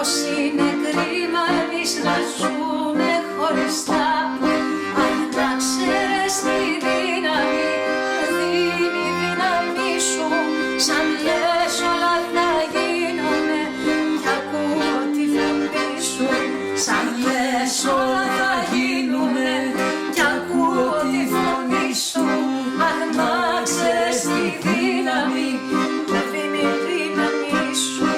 πως είναι κρίμα εμείς να ζούμε χωριστά. Αν να ξέρεις τη δύναμη που δίνει η δύναμη σου, σαν λες όλα θα γίνουνε κι ακούω τη φωνή σου. Σαν λες όλα θα γίνουνε κι ακούω τη φωνή σου. Αν να ξέρεις τη δύναμη που δίνει η δύναμη σου.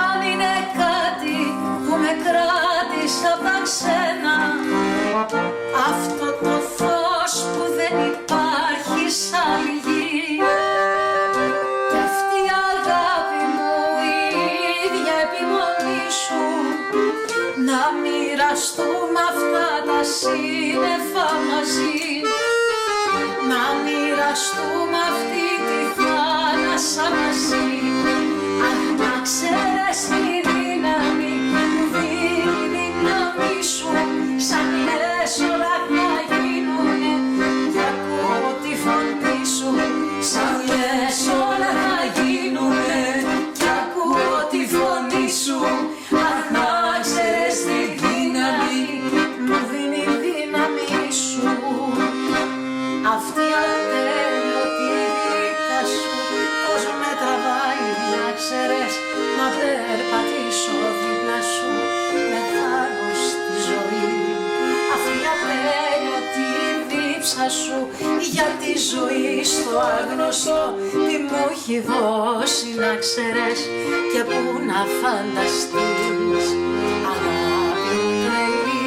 Αν είναι κάτι που με κράτησε απ' τα ξένα, αυτό το φως που δεν υπάρχει σ' άλλη γη, κι αυτή η αγάπη μου η ίδια επιμονή σου, να μοιραστούμε αυτά τα σύννεφα μαζί, να μοιραστούμε αυτή τη θάλασσα μαζί. Αν να ξέρεις τη δύναμη που δίνει η δύναμη σου, σαν λες όλα θα γίνουνε κι ακούω τη φωνή σου. Σαν λες όλα θα γίνουνε κι ακούω τη φωνή σου. Αν να ξέρεις τη δύναμη που δίνει η δύναμη σου. Αυτή η ατέλειωτη γλύκα σου πως με τραβάει, να ξέρεις, να περπατήσω δίπλα σου, με χάνω στη ζωή. Αυτή η ατέλειωτη δίψα σου για τη ζωή στο άγνωστο, τι μου έχει δώσει να ξέρεις και πού να φανταστείς. Αγάπη μου τρελή,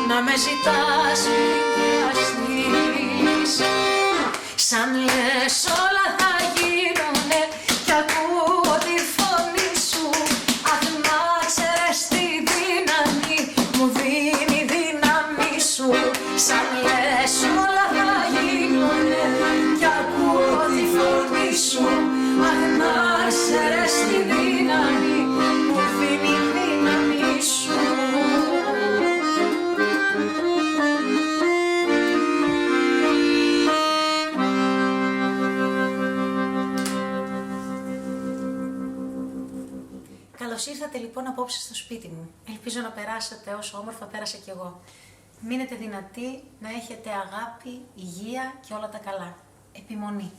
να με ζητάς μην βιαστείς. Σαν λες όλα θα γίνουνε κι ακούω τη φωνή σου. Αχ να ξέρεις τη δύναμη μου δίνει η δύναμη σου. Σαν λες όλα θα γίνουνε κι ακούω τη φωνή σου. Αχ να ξέρεις τη δύναμη μου δίνει η δύναμη σου. Καλώς ήρθατε λοιπόν απόψε στο σπίτι μου. Ελπίζω να περάσετε όσο όμορφα πέρασα κι εγώ. Μείνετε δυνατοί, να έχετε αγάπη, υγεία και όλα τα καλά. Επιμονή.